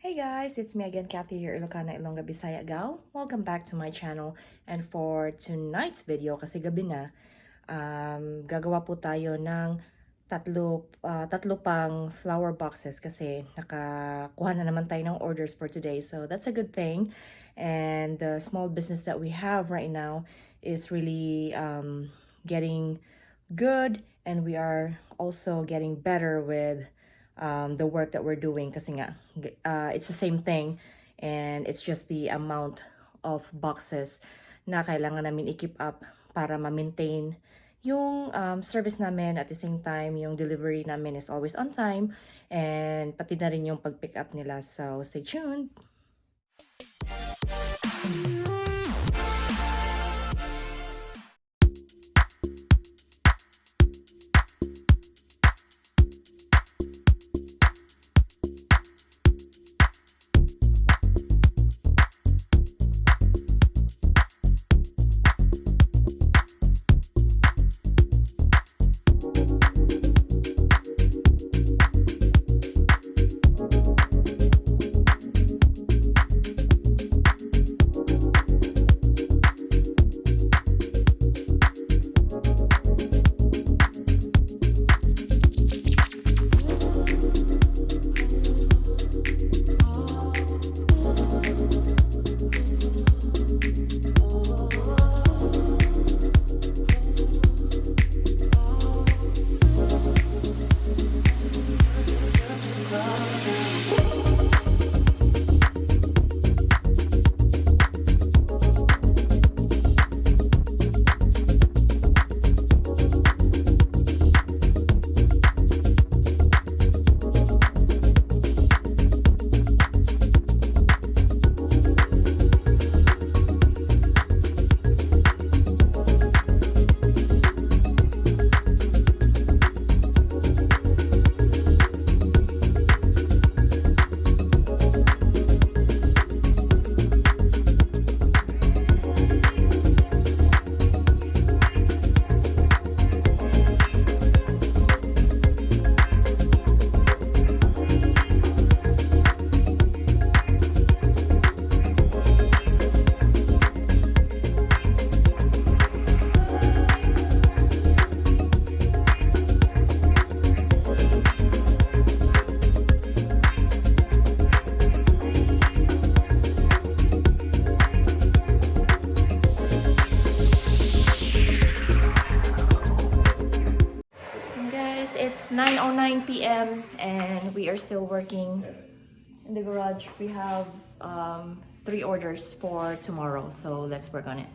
Hey guys, it's me again, Kathy here, Ilocana, Ilongga, Bisaya, Gal. Welcome back to my channel. And for tonight's video, kasi gabi na, gagawa po tayo ng tatlo pang flower boxes kasi nakakuha na naman tayo ng orders for today. So that's a good thing. And the small business that we have right now is really getting good, and we are also getting better with the work that we're doing kasi nga it's the same thing, and it's just the amount of boxes na kailangan namin i-keep up para ma-maintain yung service namin. At the same time, yung delivery namin is always on time, and pati na rin yung pag-pick up nila. So stay tuned. It's 9:09 p.m. and we are still working in the garage. We have 3 orders for tomorrow, so let's work on it.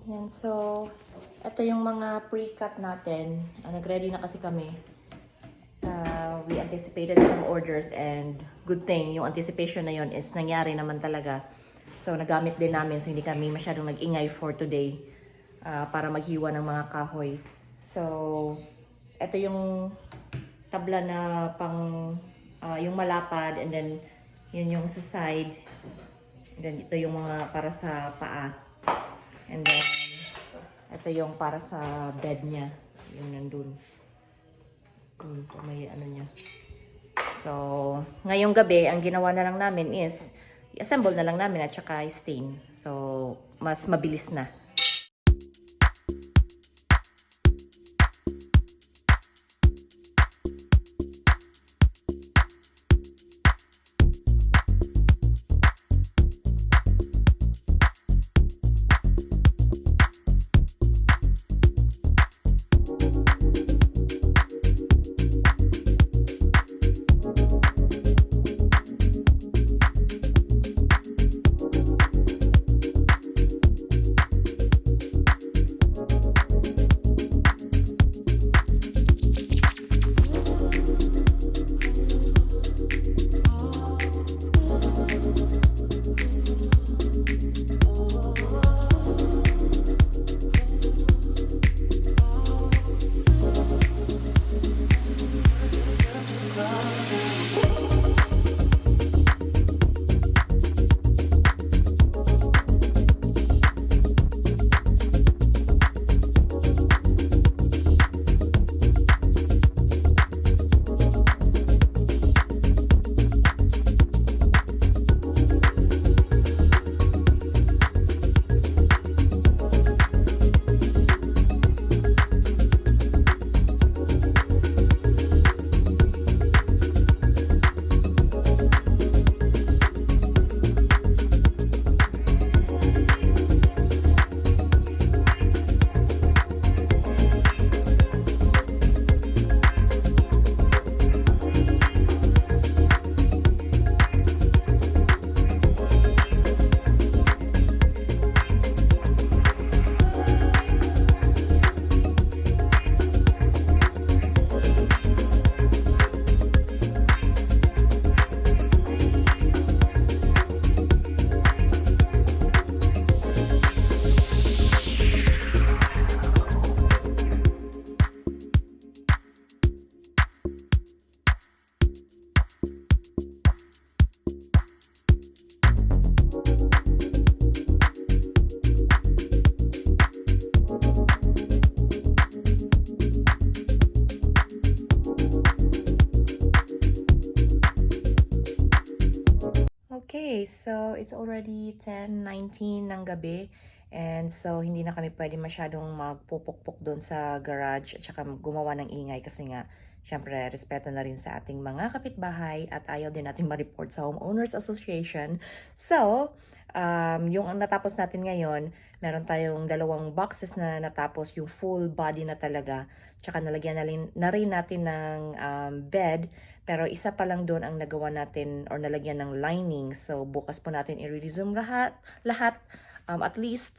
Yan, so ito yung mga pre-cut natin. Nag-ready na kasi kami. We anticipated some orders, and good thing yung anticipation na yon is nangyari naman talaga. So nagamit din namin, so hindi kami masyadong nag-ingay for today para maghiwa ng mga kahoy. So ito yung tabla na pang yung malapad, and then yun yung sa side. And then ito yung mga para sa paa. And then ito yung para sa bed niya. Yung nandun. So may ano niya. So, ngayong gabi, ang ginawa na lang namin is i-assemble na lang namin at saka stain. So, mas mabilis na. Okay, so it's already 10:19 ng gabi. And so, hindi na kami pwede masyadong magpupukpok doon sa garage at saka gumawa ng ingay kasi nga, syempre, respeto na rin sa ating mga kapitbahay at ayaw din natin ma-report sa Homeowners Association. So, yung ang natapos natin ngayon, meron tayong 2 boxes na natapos, yung full body na talaga. Tsaka nalagyan na rin natin ng bed. Pero isa pa lang doon ang nagawa natin or nalagyan ng lining. So, bukas po natin i-resume lahat. At least,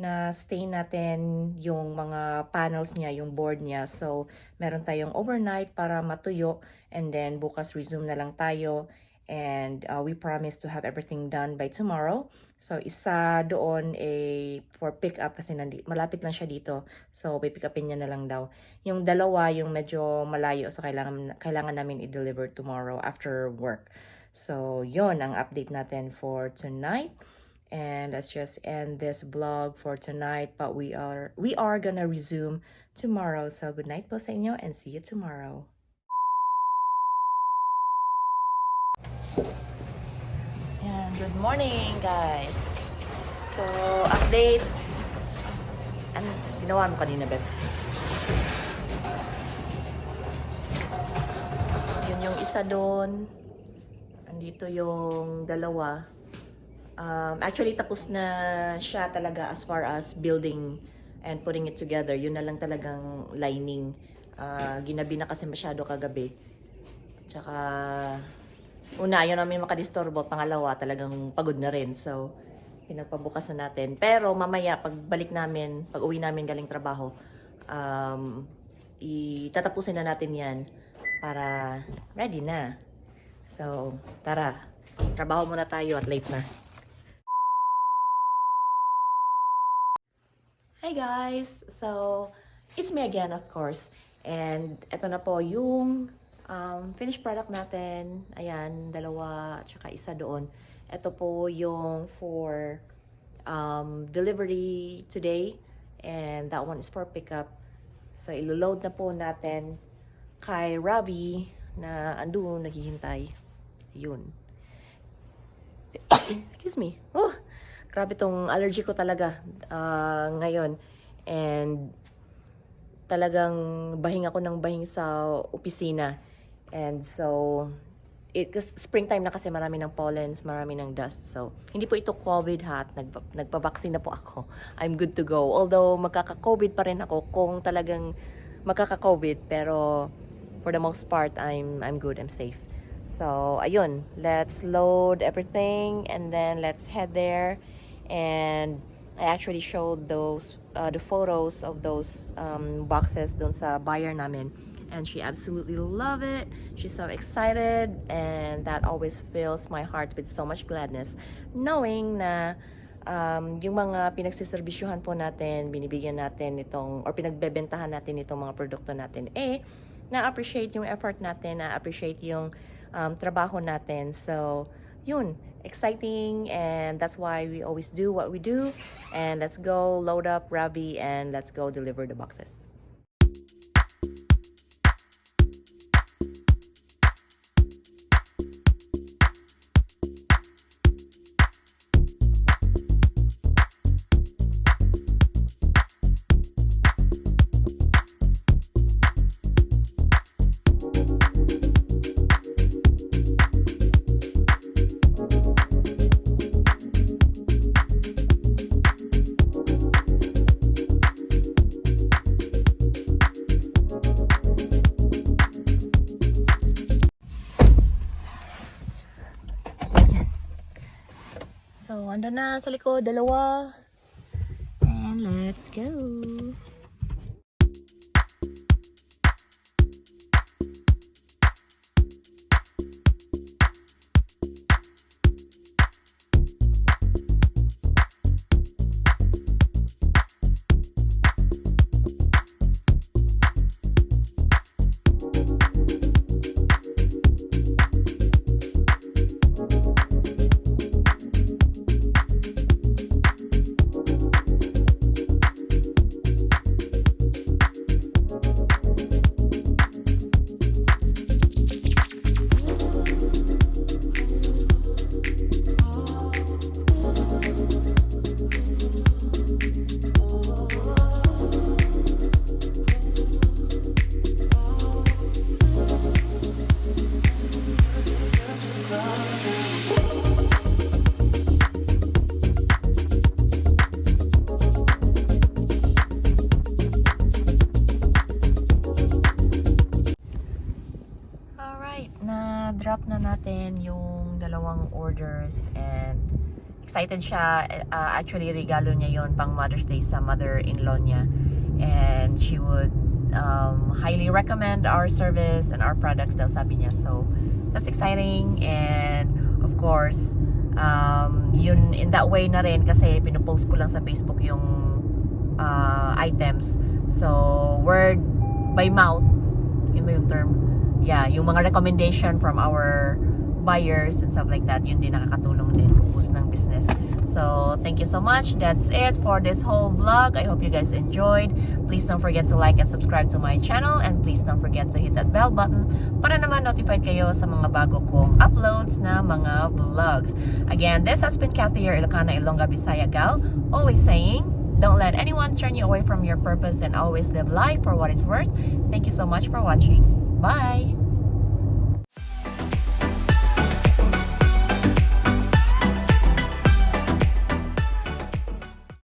na stain natin yung mga panels niya, yung board niya. So, meron tayong overnight para matuyo. And then, bukas resume na lang tayo. And we promise to have everything done by tomorrow. So, isa doon for pick up kasi malapit lang siya dito. So, pick upin niya na lang daw. Yung dalawa, yung medyo malayo. So, kailangan namin i-deliver tomorrow after work. So, yon ang update natin for tonight. And let's just end this vlog for tonight. But we are gonna resume tomorrow. So, good night po sa inyo and see you tomorrow. And good morning, guys. So, update. Ano ginawa mo kanina, Beth? Yun yung isa doon. Andito yung dalawa. Actually, tapos na siya talaga as far as building and putting it together. Yun na lang talagang lining. Ginabi na kasi masyado kagabi. Tsaka, una, ayaw namin makadisturbo. Pangalawa, talagang pagod na rin. So, pinagpabukas na natin. Pero mamaya, pag uwi namin galing trabaho, itatapusin na natin yan para ready na. So, tara. Trabaho muna tayo at late na. Hi guys! So, it's me again of course. And ito na po yung Finished product natin, ayan, dalawa, tsaka isa doon. Ito po yung for delivery today, and that one is for pickup. So, ilo-load na po natin kay Ravi na andun, naghihintay. Yun. Excuse me. Oh, grabe tong allergy ko talaga ngayon. And talagang bahing ako ng bahing sa opisina. And so, springtime na kasi marami ng pollens, marami ng dust. So, hindi po ito COVID ha. Nagpa-vaccine na po ako. I'm good to go. Although, magkaka-COVID pa rin ako kung talagang magkaka-COVID. Pero, for the most part, I'm good. I'm safe. So, ayun. Let's load everything and then let's head there. And I actually showed those the photos of those boxes dun sa buyer namin. And she absolutely loved it. She's so excited. And that always fills my heart with so much gladness. Knowing na yung mga pinagsiservisyohan po natin, binibigyan natin itong, or pinagbebentahan natin itong mga produkto natin, na-appreciate yung effort natin, na-appreciate yung trabaho natin. So, yun, exciting, and that's why we always do what we do. And let's go load up Ravi and let's go deliver the boxes. So, ando na sa likod, dalawa. And let's go. Na-drop na natin yung dalawang orders and excited siya. Actually, regalo niya yon pang Mother's Day sa mother-in-law niya. And she would highly recommend our service and our products daw, sabi niya. So, that's exciting. And of course, yun in that way na rin kasi pinupost ko lang sa Facebook yung items. So, word by mouth, yun ba yung term? Yeah, yung mga recommendation from our buyers and stuff like that, yun din nakakatulong din boost ng business. So, thank you so much. That's it for this whole vlog. I hope you guys enjoyed. Please don't forget to like and subscribe to my channel, and please don't forget to hit that bell button para naman notified kayo sa mga bago kong uploads na mga vlogs. Again, this has been Kathy, your Ilocana, Ilongga, Bisaya gal, always saying, don't let anyone turn you away from your purpose and always live life for what it's worth. Thank you so much for watching. Bye!